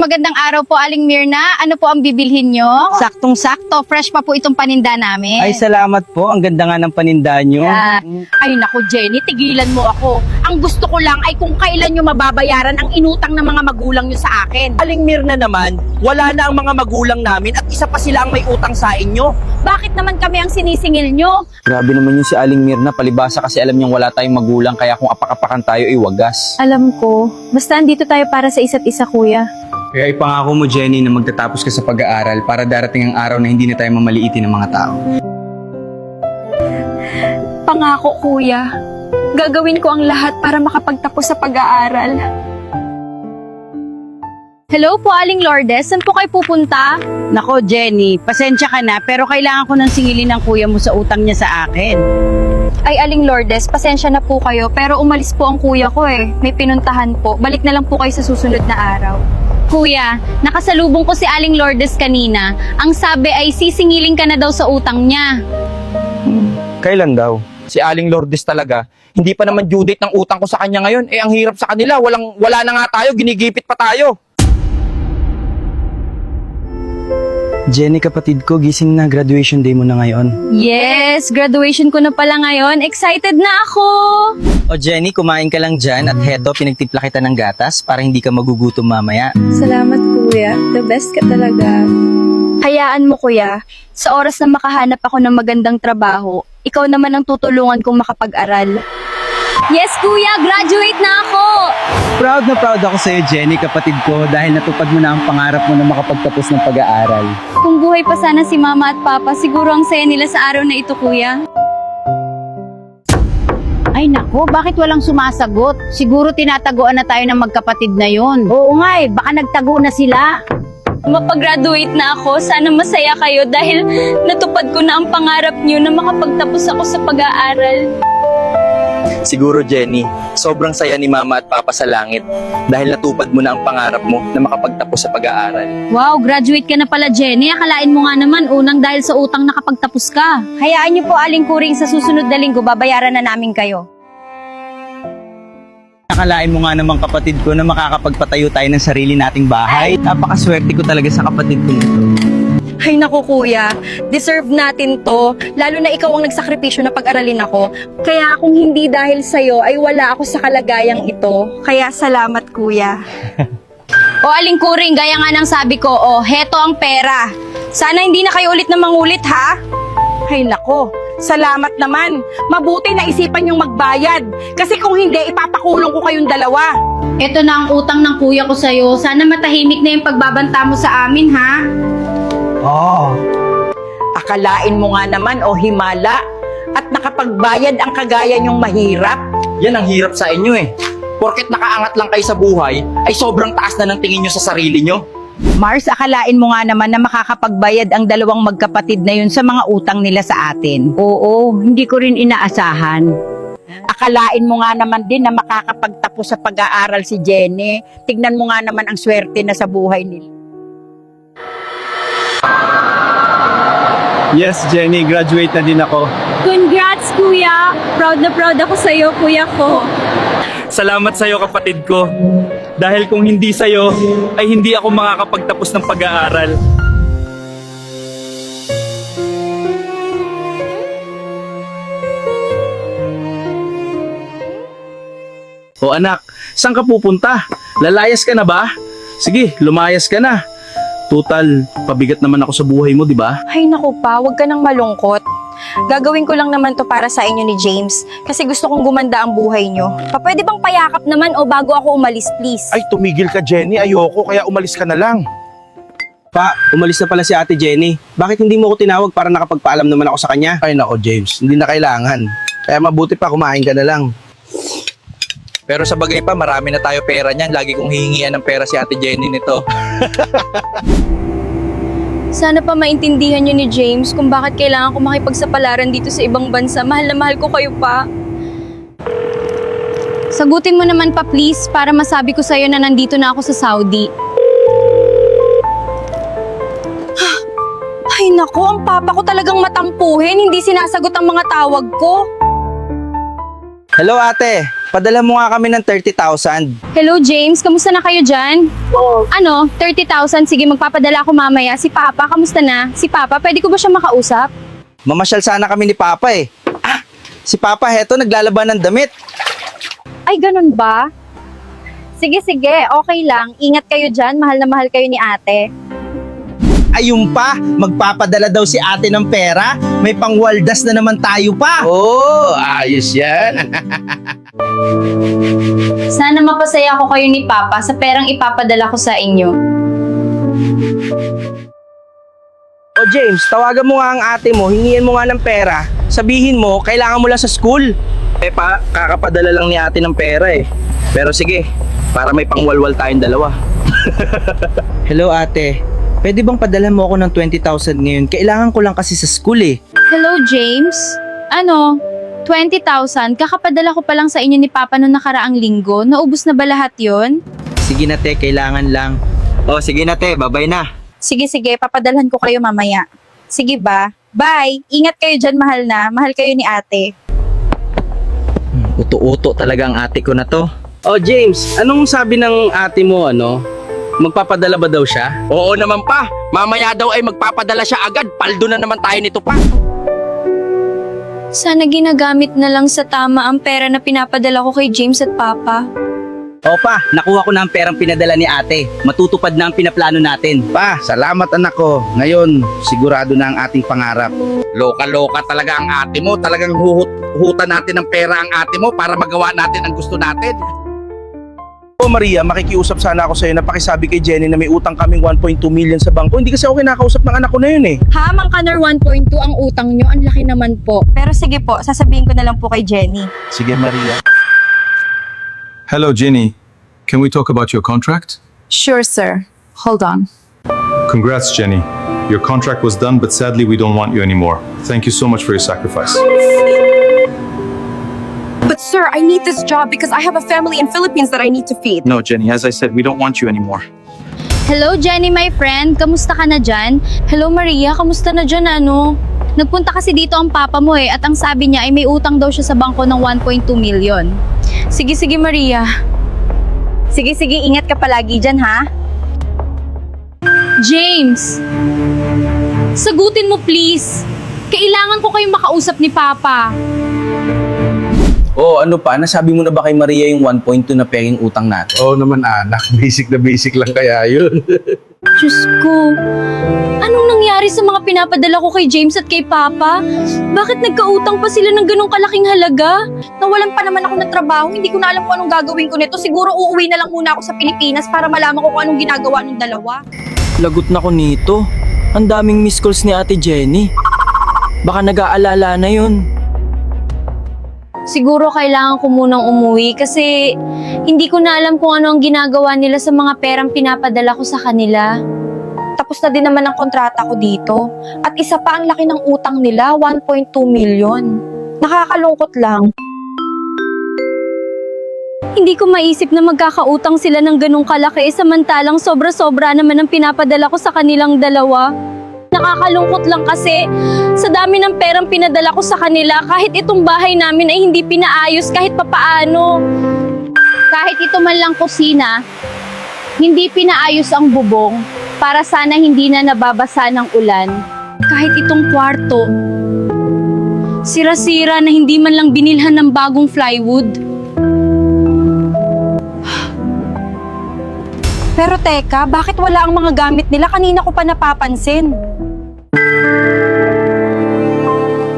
Magandang araw po, Aling Mirna. Ano po ang bibilhin nyo? Saktong-sakto. Fresh pa po itong paninda namin. Ay, salamat po. Ang ganda nga ng paninda nyo. Ay naku Jenny, tigilan mo ako. Ang gusto ko lang ay kung kailan nyo mababayaran ang inutang ng mga magulang nyo sa akin. Aling Mirna naman, wala na ang mga magulang namin at isa pa sila ang may utang sa inyo. Bakit naman kami ang sinisingil nyo? Grabe naman yung si Aling Mirna. Palibasa kasi alam niyang wala tayong magulang. Kaya kung apak-apakan tayo, ay wagas. Alam ko. Basta andito tayo para sa isa't isa, kuya. Kaya ipangako mo, Jenny, na magtatapos ka sa pag-aaral para darating ang araw na hindi na tayo mamaliitin ng mga tao. Pangako, kuya. Gagawin ko ang lahat para makapagtapos sa pag-aaral. Hello po, Aling Lourdes. Saan po kayo pupunta? Nako Jenny, pasensya ka na pero kailangan ko nang singilin ng kuya mo sa utang niya sa akin. Ay, Aling Lourdes, pasensya na po kayo, pero umalis po ang kuya ko eh. May pinuntahan po. Balik na lang po kayo sa susunod na araw. Kuya, nakasalubong ko si Aling Lourdes kanina. Ang sabi ay sisingilin ka na daw sa utang niya. Kailan daw? Si Aling Lourdes talaga, hindi pa naman due date ng utang ko sa kanya ngayon. Eh, ang hirap sa kanila. Wala na nga tayo, ginigipit pa tayo. Jenny, kapatid ko, gising na. Graduation day mo na ngayon. Yes, graduation ko na pala ngayon. Excited na ako! O Jenny, kumain ka lang dyan at heto, pinagtimpla kita ng gatas para hindi ka magugutom mamaya. Salamat, kuya. The best ka talaga. Hayaan mo, kuya. Sa oras na makahanap ako ng magandang trabaho, ikaw naman ang tutulungan kong makapag-aral. Yes, kuya! Graduate na ako! Proud na proud ako sa'yo, Jenny, kapatid ko, dahil natupad mo na ang pangarap mo na makapagtapos ng pag-aaral. Kung buhay pa sana si mama at papa, siguro ang saya nila sa araw na ito, kuya. Ay nako, bakit walang sumasagot? Siguro tinataguan na tayo ng magkapatid na yon. Oo nga eh, baka nagtago na sila. Mapag-graduate na ako, sana masaya kayo dahil natupad ko na ang pangarap niyo na makapagtapos ako sa pag-aaral. Siguro, Jenny, sobrang saya ni Mama at Papa sa langit dahil natupad mo na ang pangarap mo na makapagtapos sa pag-aaral. Wow, graduate ka na pala, Jenny. Akalain mo nga naman, unang dahil sa utang nakapagtapos ka. Hayaan niyo po Aling Kuring, sa susunod na linggo babayaran na namin kayo. Nakalain mo nga naman, kapatid ko, na makakapagpatayo tayo ng sarili nating bahay. Napakaswerte ko talaga sa kapatid ko nito. Ay, naku, kuya. Deserve natin to. Lalo na ikaw ang nagsakripisyo na pag-aralin ako. Kaya kung hindi dahil sa'yo, ay wala ako sa kalagayang ito. Kaya salamat, kuya. O Aling Kuring, gaya nga ng sabi ko, heto ang pera. Sana hindi na kayo ulit na mangulit, ha? Ay nako, salamat naman. Mabuti na isipan yung magbayad. Kasi kung hindi, ipapakulong ko kayong dalawa. Ito na ang utang ng kuya ko sa'yo. Sana matahimik na yung pagbabanta mo sa amin, ha? Oo. Akalain mo nga naman o himala at nakapagbayad ang kagaya niyong mahirap. Yan ang hirap sa inyo eh. Porket nakaangat lang kayo sa buhay, ay sobrang taas na ng tingin nyo sa sarili nyo. Mars, akalain mo nga naman na makakapagbayad ang dalawang magkapatid na yun sa mga utang nila sa atin. Oo, hindi ko rin inaasahan. Akalain mo nga naman din na makakapagtapos sa pag-aaral si Jenny. Tignan mo nga naman ang swerte na sa buhay nila. Yes, Jenny, graduate na din ako. Congrats, kuya! Proud na proud ako sa'yo, kuya ko. Salamat sa'yo, kapatid ko. Dahil kung hindi sa'yo, ay hindi ako makakapagtapos ng pag-aaral. O anak, saan ka pupunta? Lalayas ka na ba? Sige, lumayas ka na. Total, pabigat naman ako sa buhay mo, di ba? Ay, naku pa, huwag ka nang malungkot. Gagawin ko lang naman to para sa inyo ni James kasi gusto kong gumanda ang buhay nyo. Pwede bang payakap naman o bago ako umalis, please? Ay, tumigil ka, Jenny. Ayoko, kaya umalis ka na lang. Pa, umalis na pala si Ate Jenny. Bakit hindi mo ko tinawag para nakapagpaalam naman ako sa kanya? Ay, nako, James. Hindi na kailangan. Kaya mabuti pa, kumain ka na lang. Pero sa bagay pa, marami na tayo pera niyan. Lagi kong hihingian ng pera si Ate Jenny nito. Sana pa maintindihan niyo ni James kung bakit kailangan ko makipagsapalaran dito sa ibang bansa. Mahal na mahal ko kayo pa. Sagutin mo naman pa, please, para masabi ko sa'yo na nandito na ako sa Saudi. Ay naku, ang papa ko talagang matampuhin. Hindi sinasagot ang mga tawag ko. Hello ate, padala mo nga kami ng 30,000. Hello James, kamusta na kayo dyan? Ano, 30,000? Sige, magpapadala ako mamaya. Si Papa, kamusta na? Si Papa, pwede ko ba siya makausap? Mamasyal sana kami ni Papa eh. Si Papa heto naglalaban ng damit. Ay, ganun ba? Sige, okay lang. Ingat kayo dyan, mahal na mahal kayo ni ate. Ayun pa, magpapadala daw si ate ng pera. May pangwaldas na naman tayo pa. Oh, ayos yan. Sana mapasaya ko kayo ni Papa sa perang ipapadala ko sa inyo. O James, tawagan mo nga ang ate mo, hingiin mo nga ng pera. Sabihin mo, kailangan mo lang sa school. Eh pa, kakapadala lang ni ate ng pera eh. Pero sige, para may pangwalwal tayong dalawa. Hello ate, pwede bang padala mo ako ng 20,000 ngayon? Kailangan ko lang kasi sa school eh. Hello James? Ano? 20,000? Kakapadala ko pa lang sa inyo ni Papa noong nakaraang linggo. Naubos na ba lahat yon? Sige na te, kailangan lang. O sige na te, babay na. Sige, papadalhan ko kayo mamaya. Sige ba? Bye! Ingat kayo dyan, mahal na. Mahal kayo ni ate. Uto-uto talaga ang ate ko na to. Oh James, anong sabi ng ate mo Magpapadala ba daw siya? Oo naman pa. Mamaya daw ay magpapadala siya agad. Paldo na naman tayo nito pa. Sana ginagamit na lang sa tama ang pera na pinapadala ko kay James at Papa. Opa, nakuha ko na ang perang pinadala ni ate. Matutupad na ang pinaplano natin. Pa, salamat anak ko. Ngayon, sigurado na ang ating pangarap. Loka-loka talaga ang ate mo. Talagang huhutan natin ng pera ang ate mo para magawa natin ang gusto natin. Oh Maria, makikiusap sana ako sa'yo na pakisabi kay Jenny na may utang kaming 1.2 million sa bangko. Hindi kasi ako kinakausap ng anak ko na yun eh. Ha, Mang Kanor, 1.2 ang utang nyo. Ang laki naman po. Pero sige po, sasabihin ko na lang po kay Jenny. Sige Maria. Hello, Ginny. Can we talk about your contract? Sure, sir. Hold on. Congrats, Jenny. Your contract was done, but sadly, we don't want you anymore. Thank you so much for your sacrifice. But sir, I need this job because I have a family in Philippines that I need to feed. No, Jenny, as I said, we don't want you anymore. Hello Jenny, my friend. Kamusta ka na dyan? Hello Maria, kamusta na dyan Nagpunta kasi dito ang papa mo at ang sabi niya ay may utang daw siya sa bangko ng 1.2 million. Sige Maria. Sige, ingat ka palagi dyan, ha? James! Sagutin mo please! Kailangan ko kayong makausap ni Papa. Oh, ano pa? Nasabi mo na ba kay Maria yung 1.2 na penging utang natin? Oo naman anak. Basic na basic lang kaya yun. Diyos ko, anong nangyari sa mga pinapadala ko kay James at kay Papa? Bakit nagkautang pa sila ng ganong kalaking halaga? Nawalan pa naman ako ng trabaho. Hindi ko na alam kung anong gagawin ko nito. Siguro uuwi na lang muna ako sa Pilipinas para malaman ko kung anong ginagawa ng dalawa. Lagot na ko nito. Ang daming missed calls ni Ate Jenny. Baka nag-aalala na yun. Siguro kailangan ko munang umuwi kasi hindi ko na alam kung ano ang ginagawa nila sa mga perang pinapadala ko sa kanila. Tapos na din naman ang kontrata ko dito. At isa pa ang laki ng utang nila, 1.2 million. Nakakalungkot lang. Hindi ko maisip na magkakautang sila ng ganong kalaki samantalang sobra-sobra naman ang pinapadala ko sa kanilang dalawa. Nakakalungkot lang kasi sa dami ng perang pinadala ko sa kanila, kahit itong bahay namin ay hindi pinaayos kahit papaano. Kahit ito man lang kusina, hindi pinaayos ang bubong para sana hindi na nababasa ng ulan. Kahit itong kwarto, sira-sira na hindi man lang binilhan ng bagong plywood. Pero teka, bakit wala ang mga gamit nila? Kanina ko pa napapansin.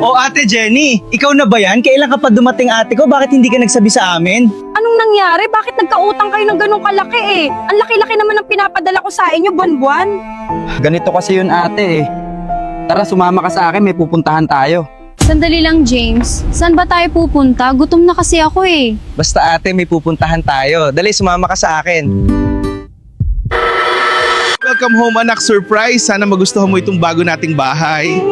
Oh, Ate Jenny, ikaw na ba yan? Kailan ka pa dumating ate ko? Bakit hindi ka nagsabi sa amin? Anong nangyari? Bakit nagkautang kayo ng ganong kalaki Ang laki-laki naman ng pinapadala ko sa inyo, buwan-buwan. Ganito kasi yun ate eh. Tara, sumama ka sa akin, may pupuntahan tayo. Sandali lang, James. Saan ba tayo pupunta? Gutom na kasi ako eh. Basta ate, may pupuntahan tayo. Dali, sumama ka sa akin. Welcome home anak, surprise. Sana magustuhan mo itong bago nating bahay.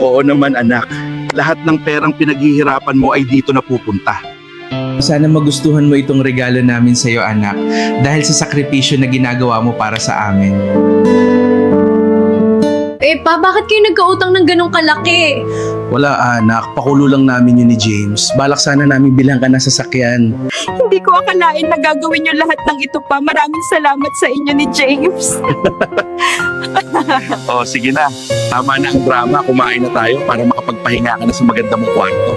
Oo naman anak. Lahat ng perang pinaghihirapan mo ay dito napupunta. Sana magustuhan mo itong regalo namin sa iyo, anak. Dahil sa sakripisyo na ginagawa mo para sa amin. Eh pa, bakit kayo nagkautang ng ganong kalaki? Wala anak, pakulo lang namin yun ni James. Balak sana namin bilang ka ng sasakyan. Hindi ko akalain na gagawin niyo lahat ng ito pa. Maraming salamat sa inyo ni James. Oh, sige na. Tama na ang drama. Kumain na tayo para makapagpahinga ka na sa maganda mong kwarto.